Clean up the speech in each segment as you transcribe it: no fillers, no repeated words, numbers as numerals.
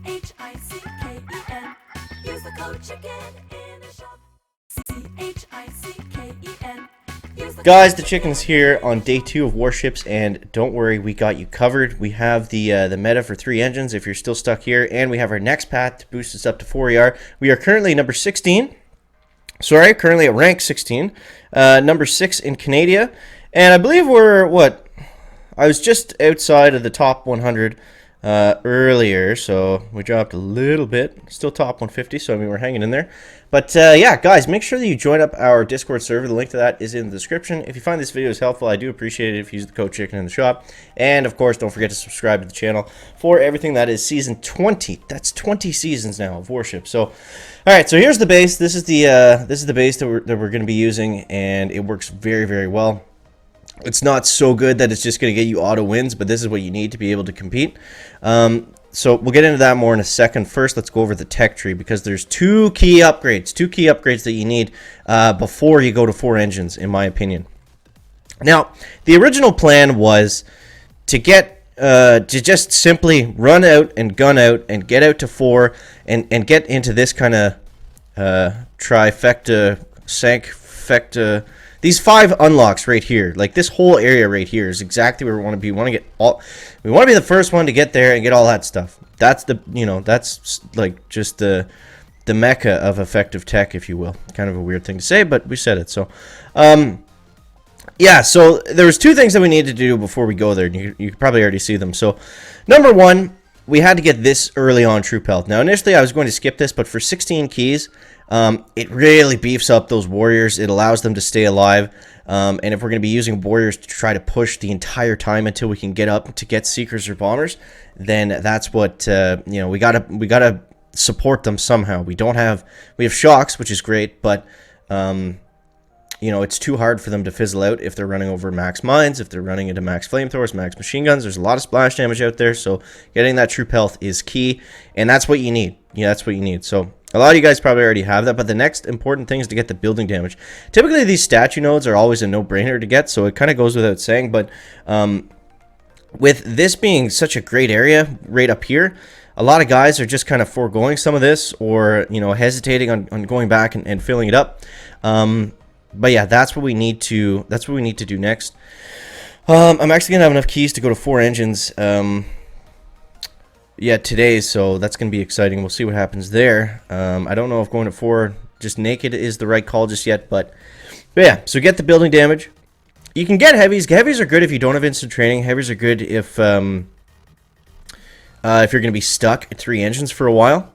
CHICKEN. Use the code chicken in the shop. CHICKEN. Guys, the chicken's here on day 2 of Warships, and don't worry, we got you covered. We have the meta for 3 engines if you're still stuck here, and we have our next path to boost us up to 4 ER. We are currently number 16. Sorry, currently at rank 16. Number 6 in Canada. And I believe we're, I was just outside of the top 100 earlier, so we dropped a little bit. Still top 150, so I mean, we're hanging in there. But yeah, guys, make sure that you join up our Discord server. The link to that is in the description. If you find this video is helpful, I do appreciate it if you use the code chicken in the shop. And of course, don't forget to subscribe to the channel for everything that is season 20. That's 20 seasons now of Warships. So, all right, so here's the base. This is the base that we're going to be using, and it works very, very well. It's not so good that it's just going to get you auto wins, but this is what you need to be able to compete. So we'll get into that more in a second. First, let's go over the tech tree, because there's two key upgrades that you need before you go to 4 engines, in my opinion. Now, the original plan was to get to just simply run out and gun out and get out to 4 and get into this kind of trifecta, sancfecta. These 5 unlocks right here, like this whole area right here, is exactly where we want to be. We want to get all. We want to be the first one to get there and get all that stuff. That's the, that's like just the mecca of effective tech, if you will. Kind of a weird thing to say, but we said it. So, yeah. So there was 2 things that we needed to do before we go there. And you could probably already see them. So, number 1, we had to get this early on troop health. Now, initially, I was going to skip this, but for 16 keys. It really beefs up those warriors. It allows them to stay alive. And if we're going to be using warriors to try to push the entire time until we can get up to get seekers or bombers, then that's what we gotta support them somehow. We have shocks, which is great, but it's too hard for them to fizzle out if they're running over max mines, if they're running into max flamethrowers, max machine guns. There's a lot of splash damage out there, so getting that troop health is key, and that's what you need. Yeah, that's what you need. So a lot of you guys probably already have that, but the next important thing is to get the building damage. Typically, these statue nodes are always a no-brainer to get, so it kind of goes without saying, but with this being such a great area right up here, a lot of guys are just kind of foregoing some of this, or hesitating on going back and filling it up. But yeah, that's what we need to do next. I'm actually gonna have enough keys to go to 4 engines today, so that's gonna be exciting. We'll see what happens there. I don't know if going to 4 just naked is the right call just yet, but yeah, so get the building damage. You can get heavies. Heavies are good if you don't have instant training. Heavies are good if you're gonna be stuck at 3 engines for a while.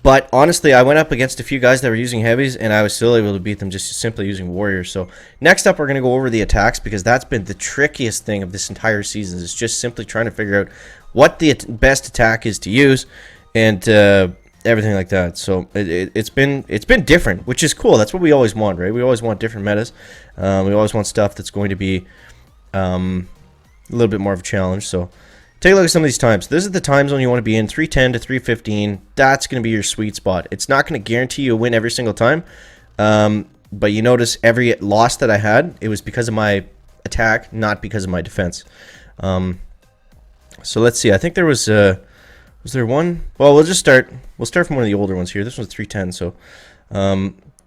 But honestly, I went up against a few guys that were using heavies, and I was still able to beat them just simply using warriors. So next up, we're going to go over the attacks, because that's been the trickiest thing of this entire season. Is just simply trying to figure out what the best attack is to use, and everything like that. So it's been different, which is cool. That's what we always want, right? We always want different metas. We always want stuff that's going to be a little bit more of a challenge. So take a look at some of these times. This is the time zone you want to be in, 310 to 315. That's going to be your sweet spot. It's not going to guarantee you a win every single time. But you notice every loss that I had, it was because of my attack, not because of my defense. So let's see. I think there was there one? Well, we'll start from one of the older ones here. This one's 310. So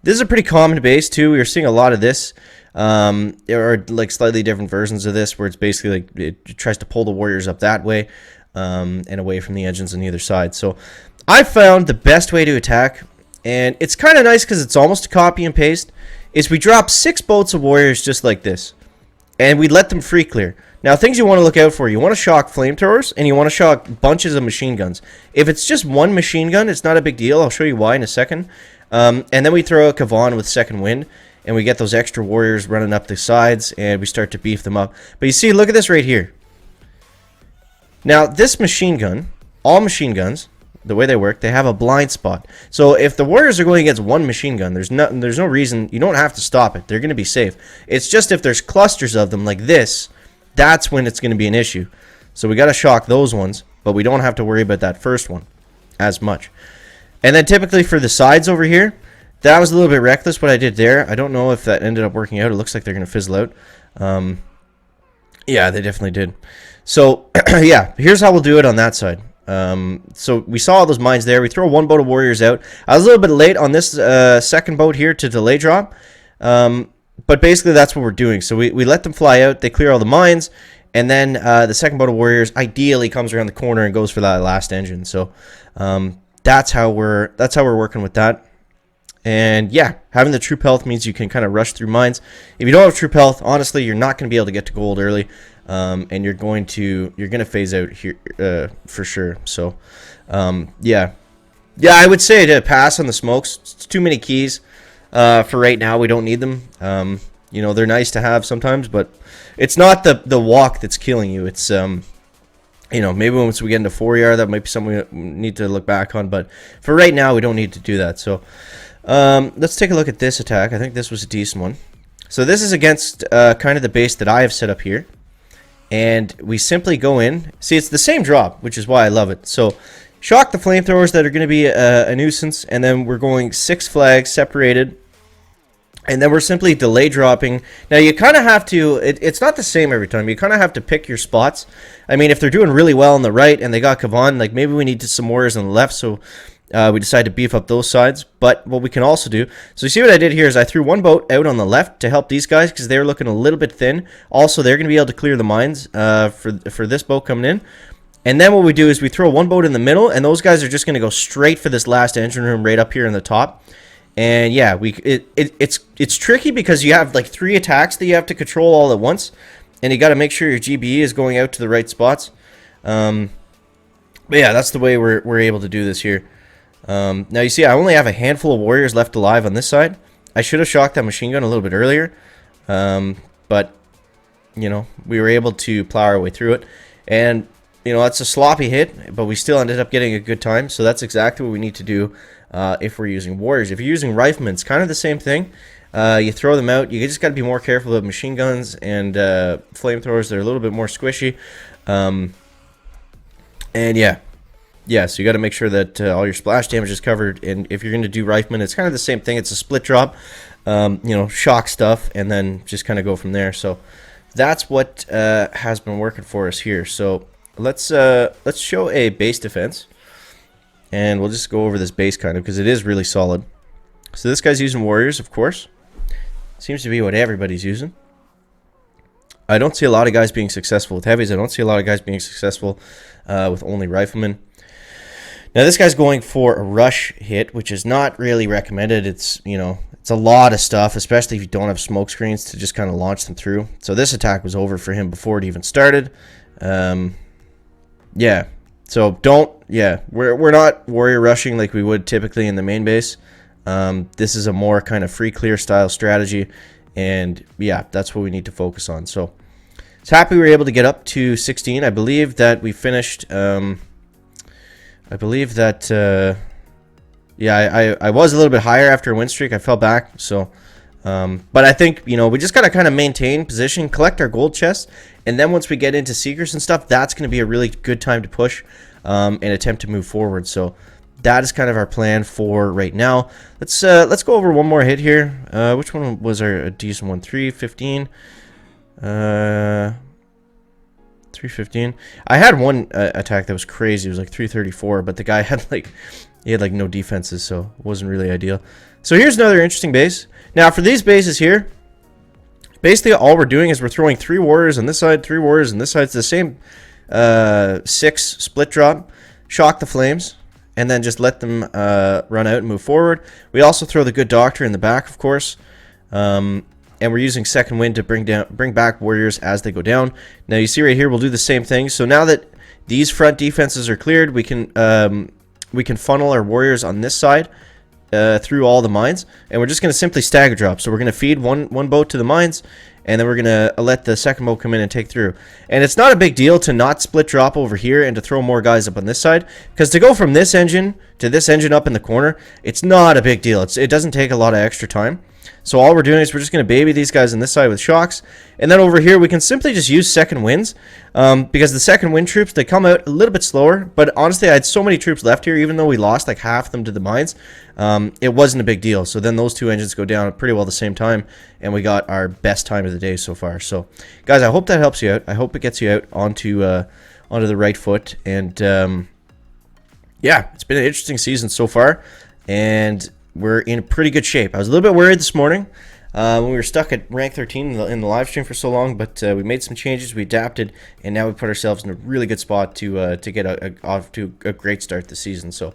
this is a pretty common base too. We are seeing a lot of this. There are like slightly different versions of this, where it's basically like it tries to pull the warriors up that way, and away from the engines on either side. So I found the best way to attack, and it's kind of nice because it's almost a copy and paste, is we drop 6 boats of warriors just like this, and we let them free clear. Now, things you want to look out for: you want to shock flamethrowers, and you want to shock bunches of machine guns. If it's just one machine gun, it's not a big deal. I'll show you why in a second. And then we throw a Kavan with second wind, and we get those extra warriors running up the sides, and we start to beef them up. But you see, look at this right here. Now, this machine gun, all machine guns, the way they work, they have a blind spot. So if the warriors are going against one machine gun, there's no reason, you don't have to stop it. They're going to be safe. It's just if there's clusters of them like this, that's when it's going to be an issue. So we got to shock those ones, but we don't have to worry about that first one as much. And then typically for the sides over here, that was a little bit reckless what I did there. I don't know if that ended up working out. It looks like they're going to fizzle out. Yeah, they definitely did. So, yeah, here's how we'll do it on that side. So we saw all those mines there. We throw one boat of warriors out. I was a little bit late on this second boat here to delay drop. But basically that's what we're doing. So we let them fly out. They clear all the mines. And then the second boat of warriors ideally comes around the corner and goes for that last engine. So that's how we're working with that. And yeah, having the troop health means you can kind of rush through mines. If you don't have troop health, honestly, you're not going to be able to get to gold early, and you're going to phase out here for sure. So yeah, I would say to pass on the smokes. It's too many keys for right now. We don't need them. You know, they're nice to have sometimes, but it's not the walk that's killing you. It's you know, maybe once we get into 4ER, that might be something we need to look back on. But for right now, we don't need to do that. So let's take a look at this attack. I think this was a decent one. So this is against kind of the base that I have set up here. And we simply go in. See, it's the same drop, which is why I love it. So shock the flamethrowers that are going to be a nuisance. And then we're going 6 flags separated. And then we're simply delay dropping. Now, you kind of have to, it's not the same every time. You kind of have to pick your spots. I mean, if they're doing really well on the right and they got Kavan, like maybe we need some warriors on the left, so we decide to beef up those sides. But what we can also do, so you see what I did here is I threw one boat out on the left to help these guys because they're looking a little bit thin. Also, they're going to be able to clear the mines for this boat coming in. And then what we do is we throw one boat in the middle, and those guys are just going to go straight for this last engine room right up here in the top. And yeah, it's tricky because you have like 3 attacks that you have to control all at once, and you got to make sure your GBE is going out to the right spots. But yeah, that's the way we're able to do this here. Now you see, I only have a handful of warriors left alive on this side. I should have shocked that machine gun a little bit earlier, but you know, we were able to plow our way through it. And you know, that's a sloppy hit, but we still ended up getting a good time. So that's exactly what we need to do. If we're using warriors. If you're using riflemen, it's kind of the same thing. You throw them out. You just got to be more careful of machine guns and flamethrowers. They're a little bit more squishy. And yeah, so you got to make sure that all your splash damage is covered. And if you're going to do riflemen, it's kind of the same thing. It's a split drop. You know, shock stuff, and then just kind of go from there. So that's what has been working for us here. So let's show a base defense. And we'll just go over this base kind of because it is really solid. So this guy's using warriors, of course. Seems to be what everybody's using. I don't see a lot of guys being successful with heavies. I don't see a lot of guys being successful with only riflemen. Now this guy's going for a rush hit, which is not really recommended. It's, you know, it's a lot of stuff, especially if you don't have smoke screens to just kind of launch them through. So this attack was over for him before it even started. Yeah. So we're not warrior rushing like we would typically in the main base. This is a more kind of free clear style strategy, and yeah, that's what we need to focus on. So it's happy we were able to get up to 16. I believe that we finished. I believe that I was a little bit higher after a win streak. I fell back, so but I think, you know, we just gotta kind of maintain position, collect our gold chests, and then once we get into secrets and stuff, that's going to be a really good time to push and attempt to move forward. So that is kind of our plan for right now. Let's go over one more hit here. Which one was a decent one? 315. 315. I had one attack that was crazy. It was like 334, but the guy had like no defenses, so it wasn't really ideal. So here's another interesting base. Now for these bases here, basically all we're doing is we're throwing 3 warriors on this side, 3 warriors on this side. It's the same 6 split drop, shock the flames, and then just let them run out and move forward. We also throw the good doctor in the back, of course, and we're using second wind to bring back warriors as they go down. Now you see right here, we'll do the same thing. So now that these front defenses are cleared, we can funnel our warriors on this side through all the mines, and we're just going to simply stagger drop. So we're going to feed one boat to the mines, and then we're going to let the second boat come in and take through. And it's not a big deal to not split drop over here and to throw more guys up on this side, because to go from this engine to this engine up in the corner, it's not a big deal. It doesn't take a lot of extra time. So all we're doing is we're just going to baby these guys on this side with shocks. And then over here, we can simply just use second winds. Because the second wind troops, they come out a little bit slower. But honestly, I had so many troops left here, even though we lost like half of them to the mines. It wasn't a big deal. So then those 2 engines go down at pretty well the same time. And we got our best time of the day so far. So, guys, I hope that helps you out. I hope it gets you out onto the right foot. And yeah, it's been an interesting season so far, and we're in pretty good shape. I was a little bit worried this morning when we were stuck at rank 13 in the live stream for so long, but we made some changes, we adapted, and now we put ourselves in a really good spot to get off to a great start this season. So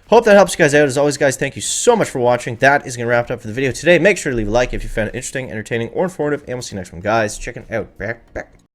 hope that helps you guys out. As always, guys, thank you so much for watching. That is going to wrap it up for the video today. Make sure to leave a like if you found it interesting, entertaining, or informative, and we'll see you next one, guys. Check it out. Back.